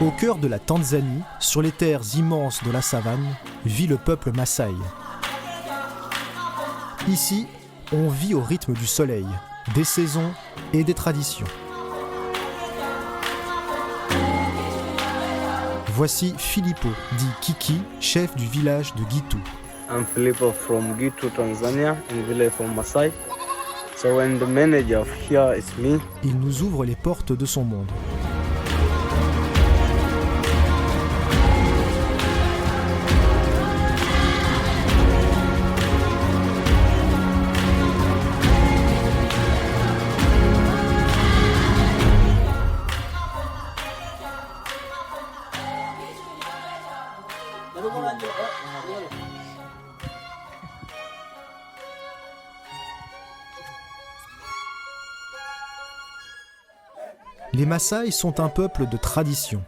Au cœur de la Tanzanie, sur les terres immenses de la savane, vit le peuple Maasai. Ici, on vit au rythme du soleil, des saisons et des traditions. Voici Filippo, dit Kiki, chef du village de Gitu. I'm Filippo from Gitu, Tanzania, in village from Maasai. So when the manager of here is me. Il nous ouvre les portes de son monde. Les Maasai sont un peuple de tradition.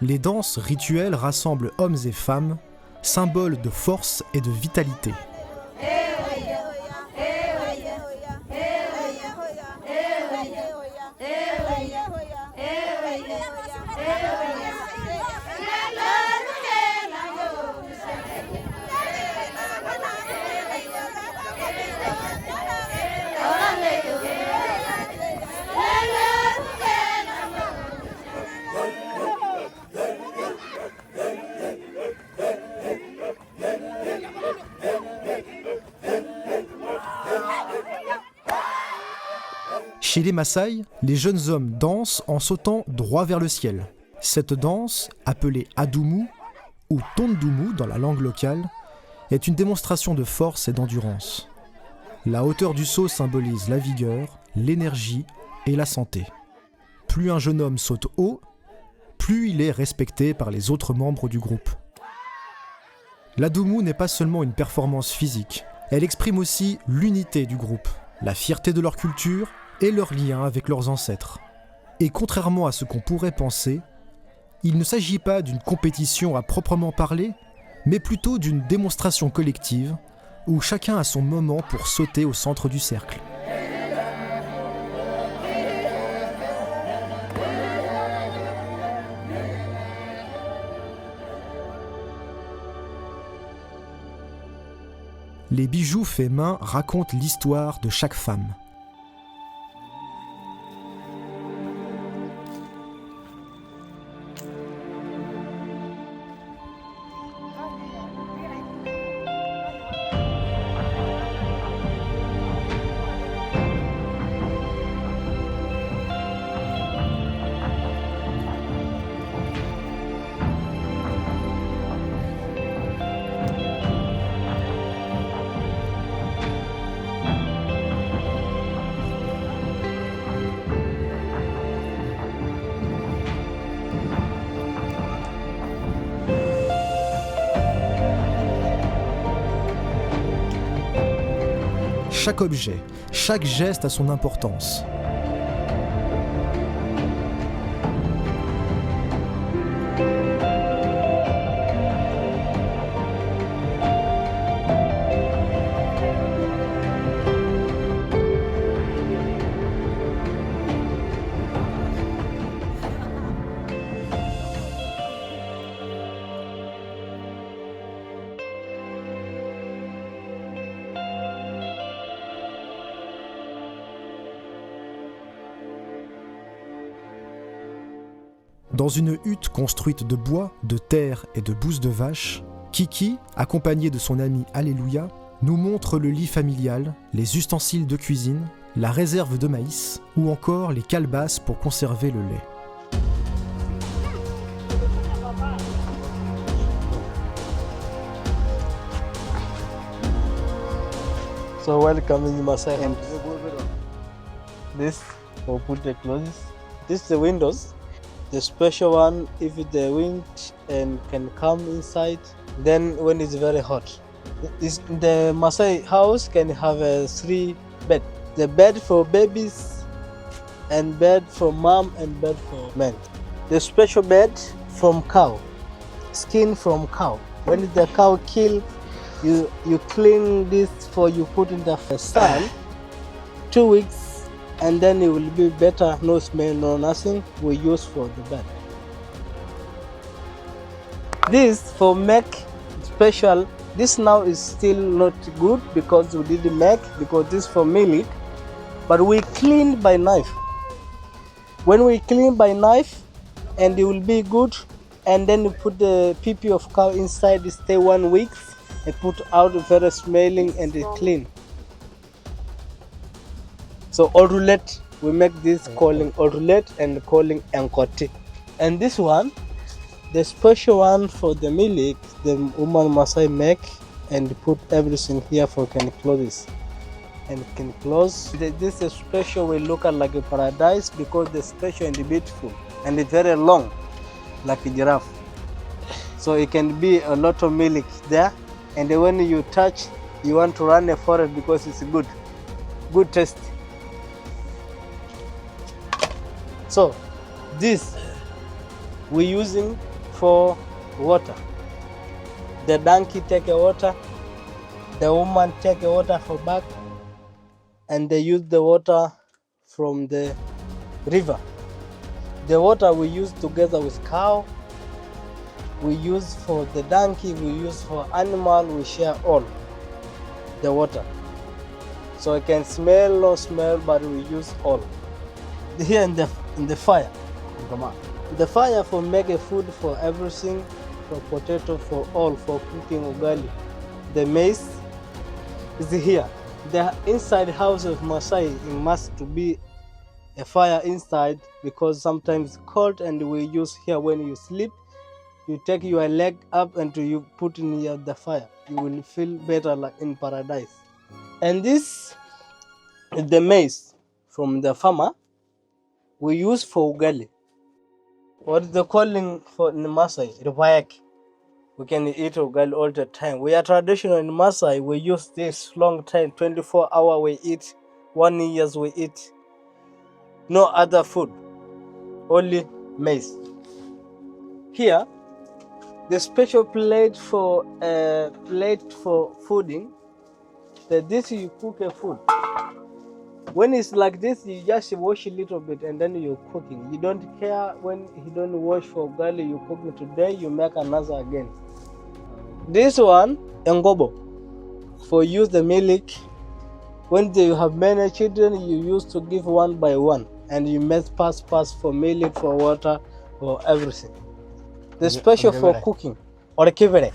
Les danses rituelles rassemblent hommes et femmes, symboles de force et de vitalité. Chez les Maasai, les jeunes hommes dansent en sautant droit vers le ciel. Cette danse, appelée Adumu ou Tondumu dans la langue locale, est une démonstration de force et d'endurance. La hauteur du saut symbolise la vigueur, l'énergie et la santé. Plus un jeune homme saute haut, plus il est respecté par les autres membres du groupe. L'Adumu n'est pas seulement une performance physique, elle exprime aussi l'unité du groupe, la fierté de leur culture et leur lien avec leurs ancêtres. Et contrairement à ce qu'on pourrait penser, il ne s'agit pas d'une compétition à proprement parler, mais plutôt d'une démonstration collective où chacun a son moment pour sauter au centre du cercle. Les bijoux faits main racontent l'histoire de chaque femme. Chaque objet, chaque geste a son importance. Dans une hutte construite de bois, de terre et de bouse de vache, Kiki, accompagné de son ami Alléluia, nous montre le lit familial, les ustensiles de cuisine, la réserve de maïs ou encore les calebasses pour conserver le lait. So welcome in Maasai. This for put the clothes. This is the windows. The special one, if the wind and can come inside, then when it's very hot. The Maasai house can have 3 beds. The bed for babies, and bed for mom, and bed for men. The special bed from cow, skin from cow. When the cow kill, You clean this for you put in the sun 2 weeks, and then it will be better. No smell, no nothing. We use for the bed. This for make special. This now is still not good because we didn't make, because this for milk, but we clean by knife. When we clean by knife, and it will be good, and then you put the pee of cow inside, stay 1 week, and put out very smelling and it clean. So orulette, we make this calling orulette and calling enkoti. And this one, the special one for the milk, the woman Maasai make and put everything here for can close and can close. This is special. We look at like a paradise because the special and the beautiful and it's very long, like a giraffe. So it can be a lot of milk there, and when you touch, you want to run a forest because it's good taste. So this we using for water. The donkey take a water, the woman take a water for back, and they use the water from the river. The water we use together with cow, we use for the donkey, we use for animal, we share all the water. So it can smell, no smell, but we use all. Here in the fire, come on. The fire for make a food for everything, for potato, for all, for cooking ugali. The maize is here. The inside house of Maasai, it must to be a fire inside because sometimes it's cold, and we use here when you sleep. You take your leg up and you put in here the fire. You will feel better like in paradise. And this is the maize from the farmer we use for ugali. What is the calling for in Maasai? Ripayak. We can eat ugali all the time. We are traditional in Maasai. We use this long time, 24 hours we eat, 1 year we eat. No other food, only maize. Here, the special plate for fooding. This you cook a food. When it's like this, you just wash a little bit and then you're cooking. You don't care when you don't wash for ugali, you cooking today, you make another again. This one, engobo, for use the milk. When you have many children, you used to give one by one, and you make pass for milk, for water, for everything. The special for cooking, or kivere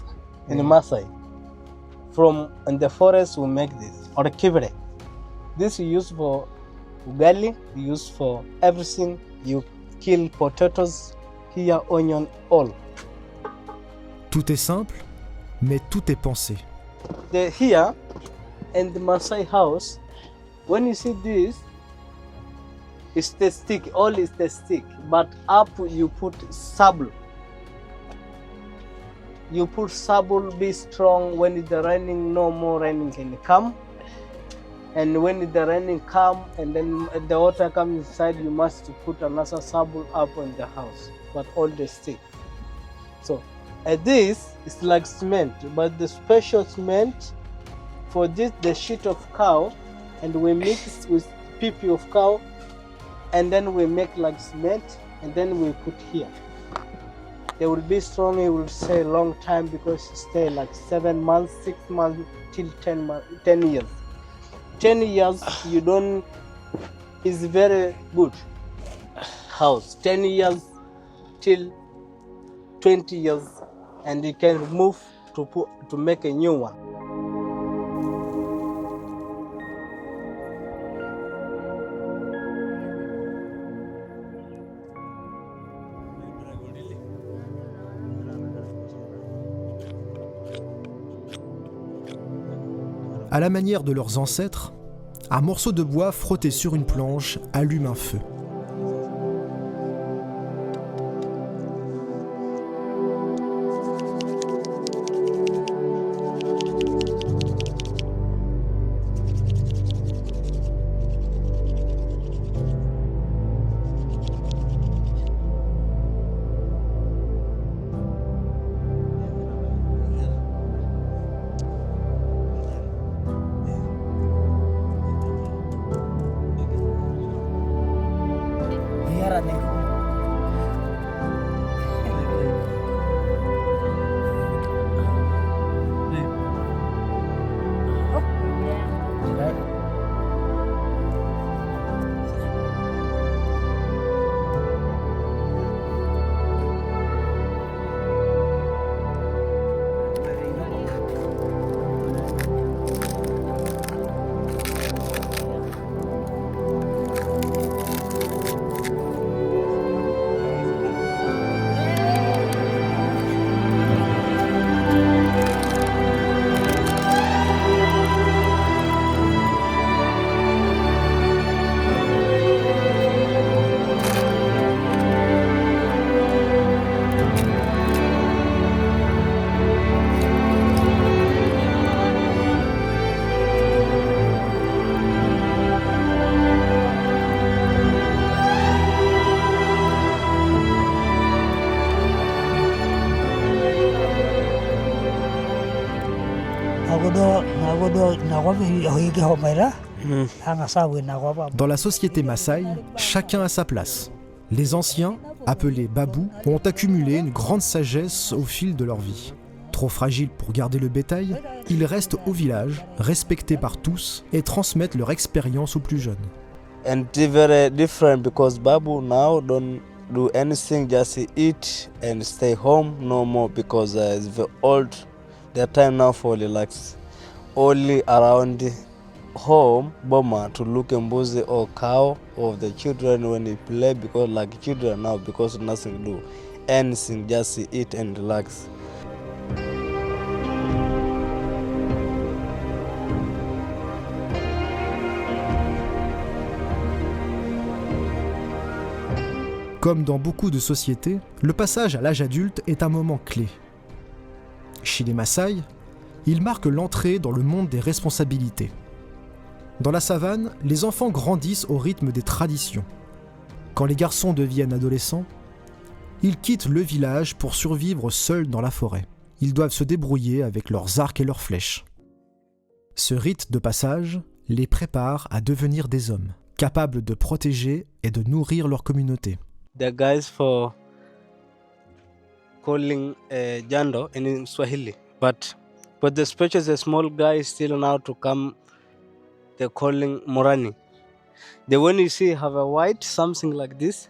in Maasai. From in the forest, we make this, or kivere. This you use for ugali, you use for everything. You kill potatoes, here onion, all. Tout est simple, mais tout est pensé. Here in the Maasai house, when you see this, it's the stick, all is the stick, but up you put sable. You put sable, be strong. When it's raining, no more raining can come. And when the raining come and then the water comes inside, you must put another sable up on the house, but all the stick. So this is like cement, but the special cement for this, the shit of cow, and we mix with pee of cow, and then we make like cement, and then we put here. They will be strong, it will stay a long time because it stay like 7 months, 6 months, till 10 years. 10 years, you don't, is very good house. 10 years till 20 years, and you can move to make a new one. À la manière de leurs ancêtres, un morceau de bois frotté sur une planche allume un feu. Dans la société Maasai, chacun a sa place. Les anciens, appelés babous, ont accumulé une grande sagesse au fil de leur vie. Trop fragiles pour garder le bétail, ils restent au village, respectés par tous et transmettent leur expérience aux plus jeunes. And it's very different because Babu now don't do anything, just eat and stay home no more because it's very old. Their time now for relax. Only around home, Boma to look mbuzi or cow of the children when they play because like children now because nothing do. Anything, just eat and relax. Comme dans beaucoup de sociétés, le passage à l'âge adulte est un moment clé. Chez les Maasai, il marque l'entrée dans le monde des responsabilités. Dans la savane, les enfants grandissent au rythme des traditions. Quand les garçons deviennent adolescents, ils quittent le village pour survivre seuls dans la forêt. Ils doivent se débrouiller avec leurs arcs et leurs flèches. Ce rite de passage les prépare à devenir des hommes, capables de protéger et de nourrir leur communauté. The guys for calling Jando in Swahili, but the special the small guy still now to come. They're calling Morani. The when you see have a white something like this,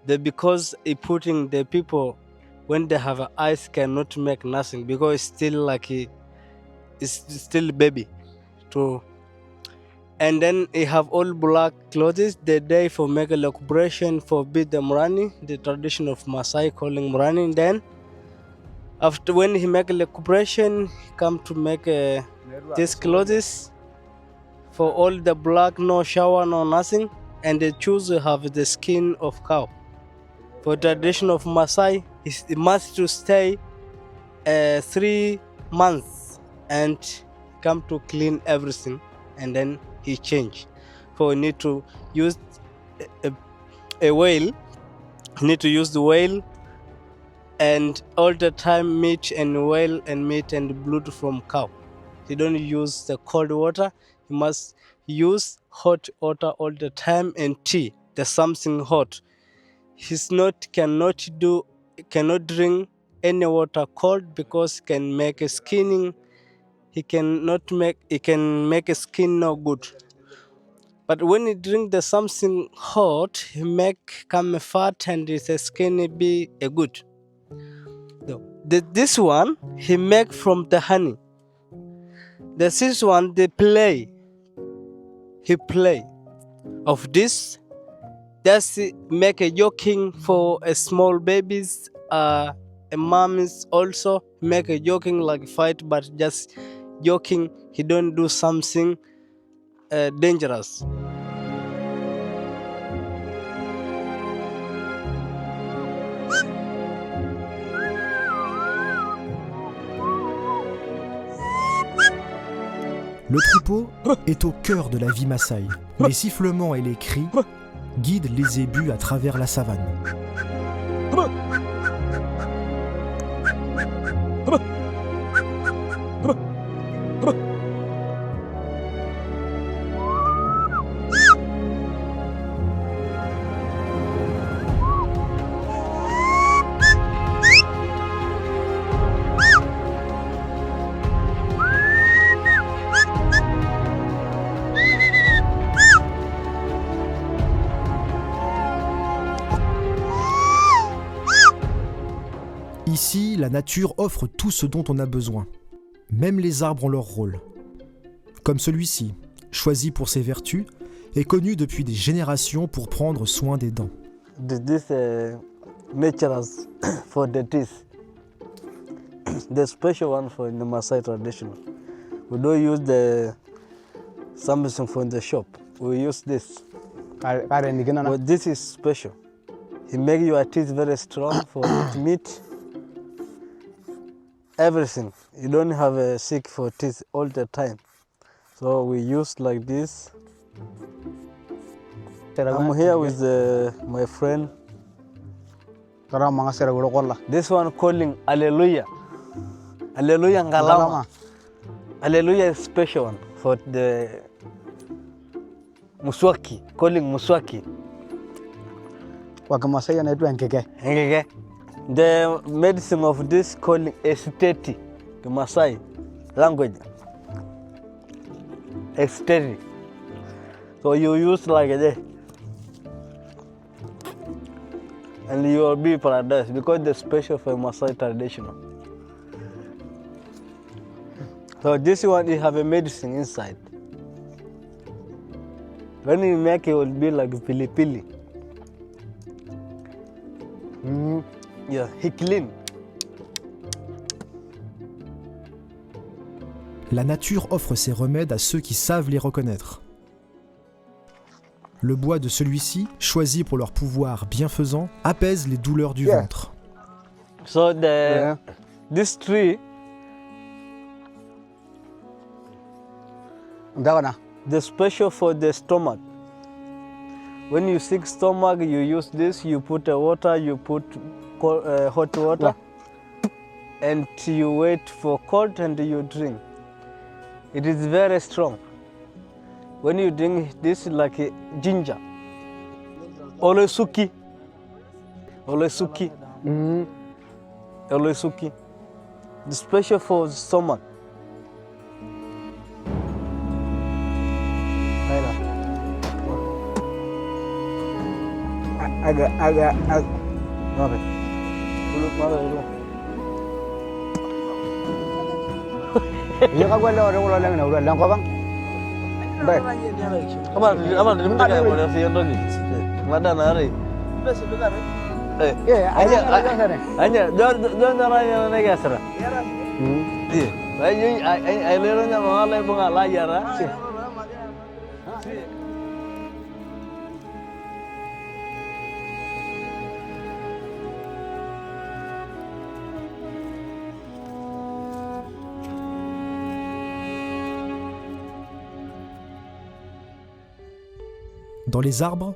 they because it putting the people when they have eyes cannot make nothing because it's still like it's still baby to. And then he have all black clothes the day for make a celebration for beat the Morani, the tradition of Maasai calling Morani. Then after when he make a celebration, he come to make these clothes for all the black, no shower, no nothing, and they choose to have the skin of cow. For tradition of Maasai, it must to stay 3 months and come to clean everything, and then he change. For we need to use a whale, need to use the whale, and all the time meat and whale and meat and blood from cow. He don't use the cold water. He must use hot water all the time and tea. There's something hot. Cannot drink any water cold because can make a skinning. He can make a skin no good. But when he drink the something hot, he make come fat and his skin be a good. This one he make from the honey. This one they play. He play of this. Just make a joking for a small babies. A mom is also make a joking like fight, but just joking. He don't do something dangerous. Le troupeau est au cœur de la vie Maasai. Les sifflements et les cris guident les zébus à travers la savane. Ici, la nature offre tout ce dont on a besoin. Même les arbres ont leur rôle. Comme celui-ci, choisi pour ses vertus, est connu depuis des générations pour prendre soin des dents. This natural for the teeth. The special one for the Maasai tradition. We don't use the something from the shop. We use this. But this is special. He make your teeth very strong for eat meat. Everything. You don't have a sick for teeth all the time. So we use like this. I'm here with my friend. This one calling Alleluia. Alleluia Ngalama. Hallelujah is special one for the muswaki, calling muswaki. Kwa Kimasai anaitwa nkeke. Ngege. The medicine of this calling esteti, the Masai language. Esteti. So you use like this. And you will be paradise because the special for Masai traditional. So this one you have a medicine inside. When you make it will be like pili pili. Yeah, he clean. La nature offre ses remèdes à ceux qui savent les reconnaître. Le bois de celui-ci, choisi pour leur pouvoir bienfaisant, apaise les douleurs du ventre. So this tree, Ndawana. the special for the stomach. When you sick stomach, you use this. You put water. You put hot water, and you wait for cold, and you drink. It is very strong. When you drink this, like a ginger, olesuki, olesuki, olesuki. The special for the stomach. Aga. Okay. Iya ka gwala ore ulo lang na ulo lang ko bang. Ba. Apa dia minta kayak boleh sih yang lagi. Mana nari? Hanya jangan caranya naik asra. Iya. Ayo leranya mengalai pengalai ya ra. Dans les arbres,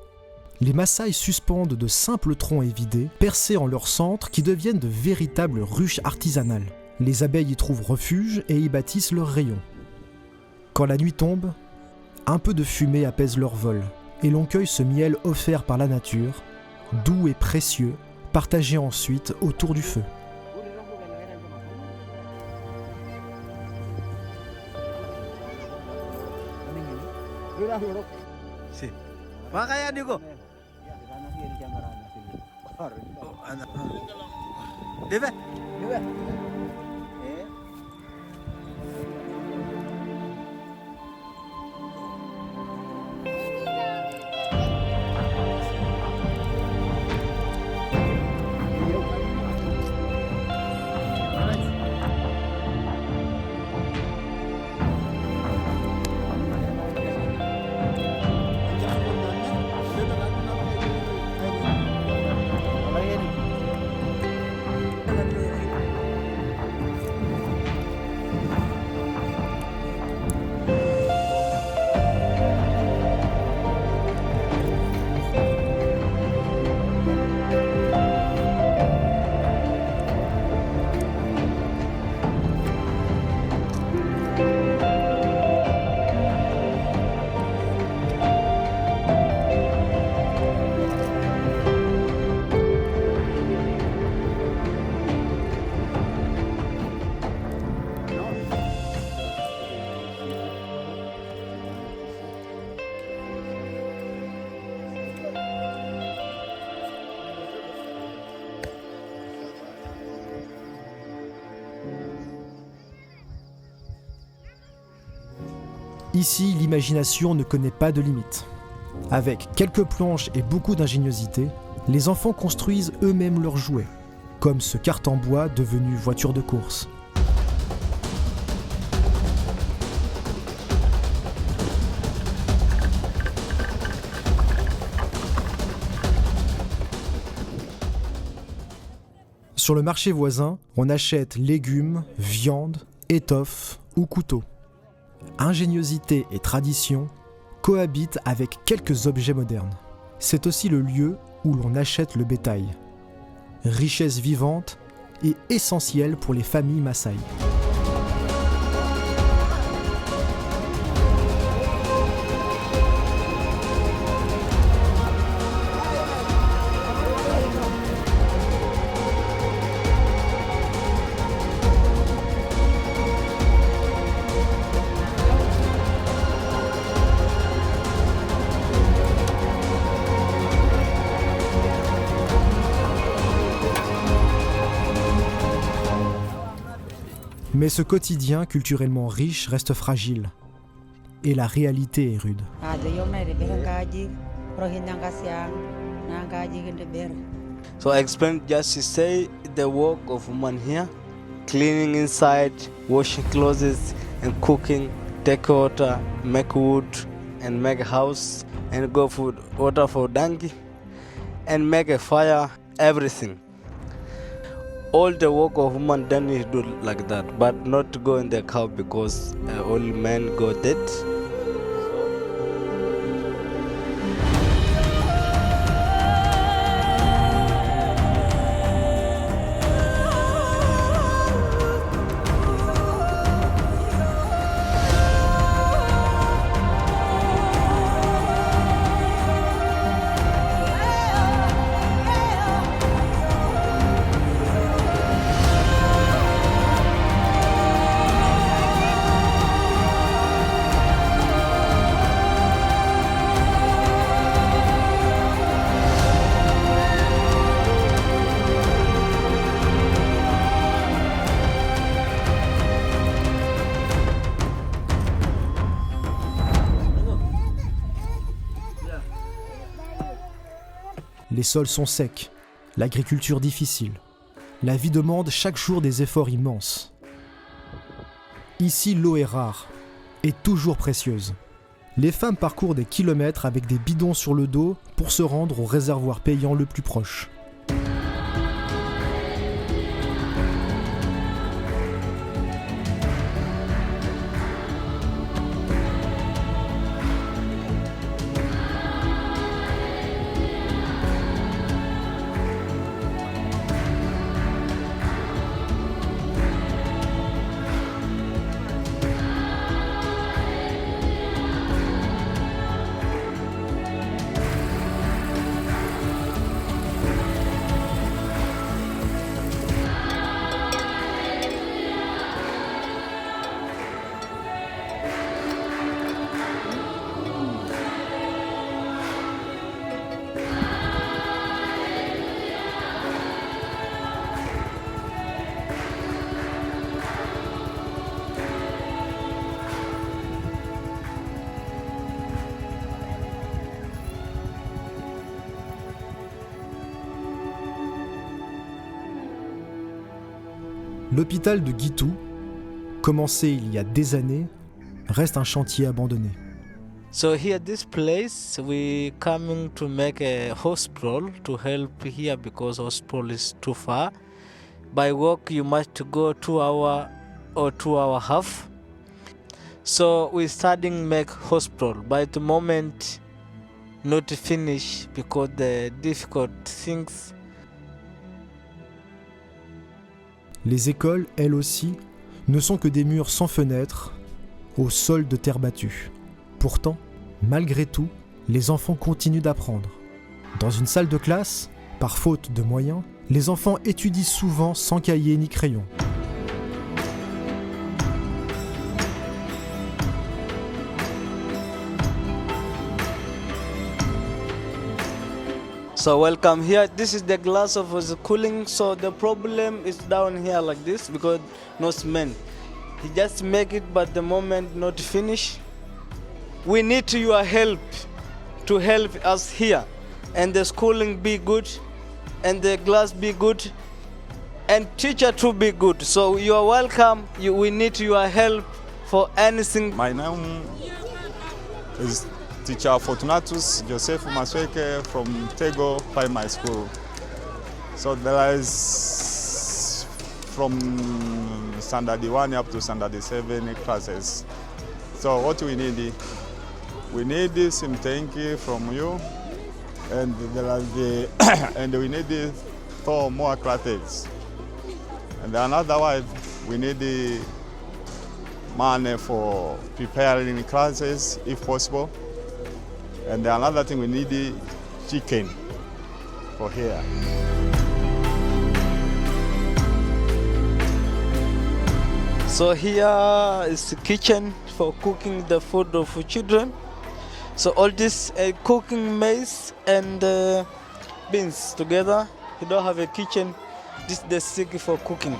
les Maasai suspendent de simples troncs évidés, percés en leur centre, qui deviennent de véritables ruches artisanales. Les abeilles y trouvent refuge et y bâtissent leurs rayons. Quand la nuit tombe, un peu de fumée apaise leur vol, et l'on cueille ce miel offert par la nature, doux et précieux, partagé ensuite autour du feu. Makanya diko. Debe. Ici, l'imagination ne connaît pas de limite. Avec quelques planches et beaucoup d'ingéniosité, les enfants construisent eux-mêmes leurs jouets, comme ce carte en bois devenu voiture de course. Sur le marché voisin, on achète légumes, viande, étoffes ou couteaux. Ingéniosité et tradition cohabitent avec quelques objets modernes. C'est aussi le lieu où l'on achète le bétail. Richesse vivante et essentielle pour les familles Maasai. Mais ce quotidien culturellement riche reste fragile. Et la réalité est rude. So I explained just to say the work of woman here, cleaning inside, washing clothes and cooking, take water, make wood and make a house and go for water for donkey and make a fire, everything. All the work of woman done is do like that, but not to go in the cow because all men go dead. Les sols sont secs, l'agriculture difficile. La vie demande chaque jour des efforts immenses. Ici, l'eau est rare et toujours précieuse. Les femmes parcourent des kilomètres avec des bidons sur le dos pour se rendre au réservoir payant le plus proche. L'hôpital de Guitou, commencé il y a des années, reste un chantier abandonné. So here, this place, we coming to make a hospital to help here because hospital is too far. By walk, you must go 2 hours or 2 hour half. So we starting make hospital. By the moment, not finish because the difficult things. Les écoles, elles aussi, ne sont que des murs sans fenêtres, au sol de terre battue. Pourtant, malgré tout, les enfants continuent d'apprendre. Dans une salle de classe, par faute de moyens, les enfants étudient souvent sans cahier ni crayon. So welcome here. This is the glass of the cooling. So the problem is down here like this because no cement. He just make it, but the moment not finish. We need your help to help us here, and the schooling be good, and the glass be good, and teacher to be good. So you are welcome. We need your help for anything. My name is Teacher Fortunatus Joseph Masweke from Tego Primary School. So there is from standard 1 up to standard 7 classes. So what we need some thank you from you, and there are and we need 4 more classes. And another one, we need the money for preparing classes if possible. And another thing, we need the chicken for here. So here is the kitchen for cooking the food of children. So all this cooking maize and beans together. You don't have a kitchen. This is the stick for cooking.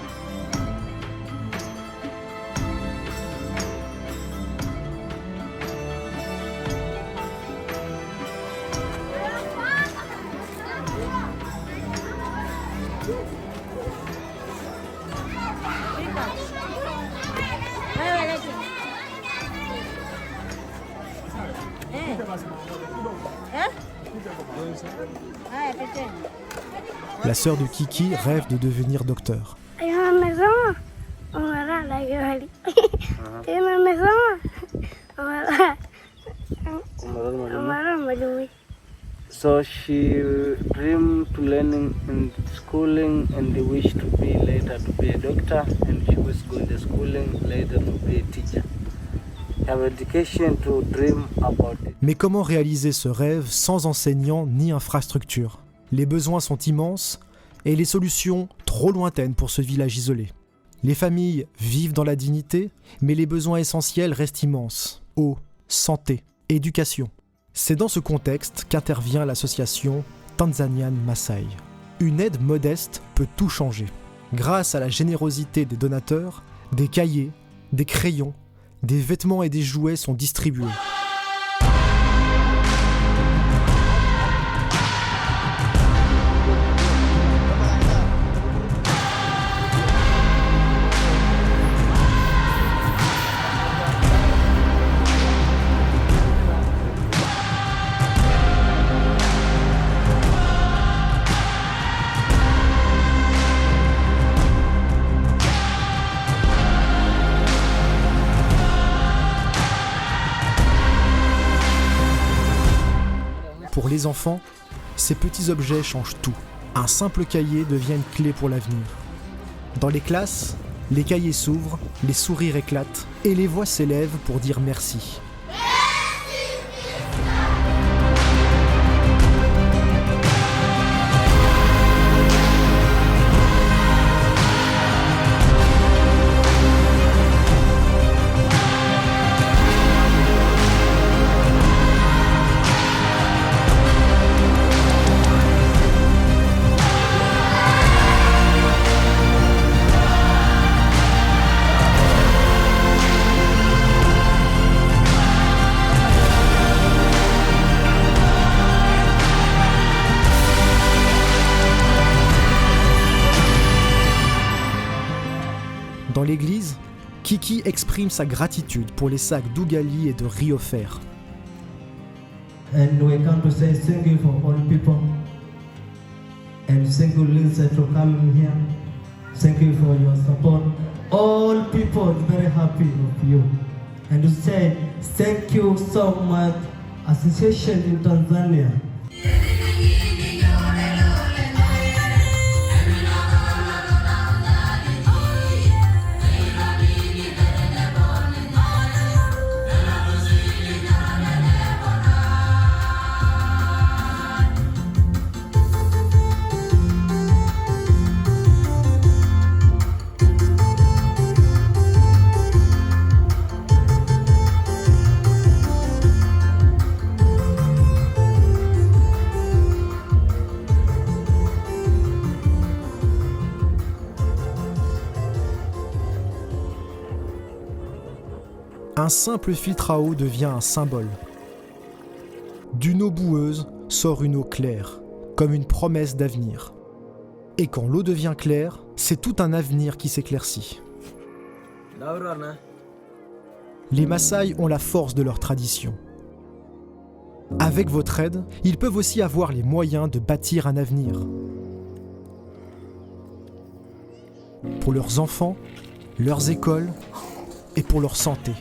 La sœur de Kiki rêve de devenir docteur. So she dreamed to learning in schooling and the wish to be later to be a doctor, and she was going to schooling later to be a teacher. Have education to dream about it. Mais comment réaliser ce rêve sans enseignants ni infrastructure? Les besoins sont immenses et les solutions trop lointaines pour ce village isolé. Les familles vivent dans la dignité, mais les besoins essentiels restent immenses. Eau, santé, éducation. C'est dans ce contexte qu'intervient l'association Tanzanian Masai. Une aide modeste peut tout changer. Grâce à la générosité des donateurs, des cahiers, des crayons, des vêtements et des jouets sont distribués. Pour les enfants, ces petits objets changent tout. Un simple cahier devient une clé pour l'avenir. Dans les classes, les cahiers s'ouvrent, les sourires éclatent et les voix s'élèvent pour dire merci. Dans l'église, Kiki exprime sa gratitude pour les sacs d'ougali et de riz offerts. And we come to say thank you for all people. And thank you, Lindsay, for coming here. Thank you for your support. All people are very happy with you. And to say thank you so much, Association in Tanzania. Un simple filtre à eau devient un symbole. D'une eau boueuse sort une eau claire, comme une promesse d'avenir. Et quand l'eau devient claire, c'est tout un avenir qui s'éclaircit. Les Maasai ont la force de leur tradition. Avec votre aide, ils peuvent aussi avoir les moyens de bâtir un avenir. Pour leurs enfants, leurs écoles et pour leur santé.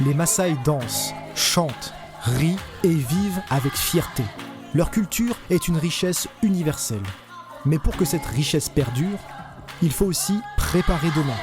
Les Maasai dansent, chantent, rient et vivent avec fierté. Leur culture est une richesse universelle. Mais pour que cette richesse perdure, il faut aussi préparer demain.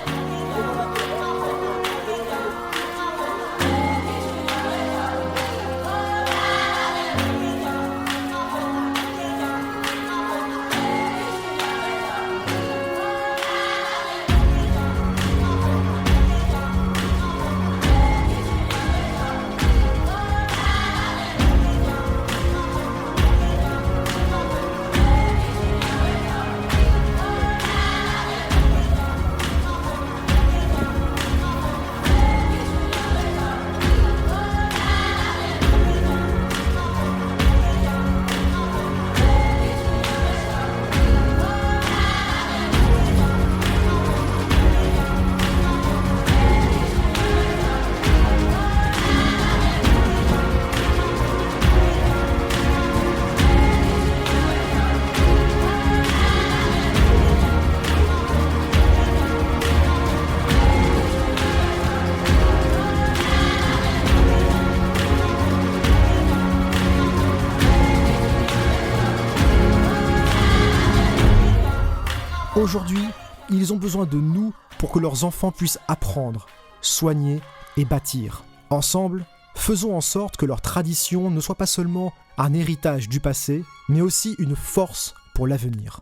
Aujourd'hui, ils ont besoin de nous pour que leurs enfants puissent apprendre, soigner et bâtir. Ensemble, faisons en sorte que leur tradition ne soit pas seulement un héritage du passé, mais aussi une force pour l'avenir.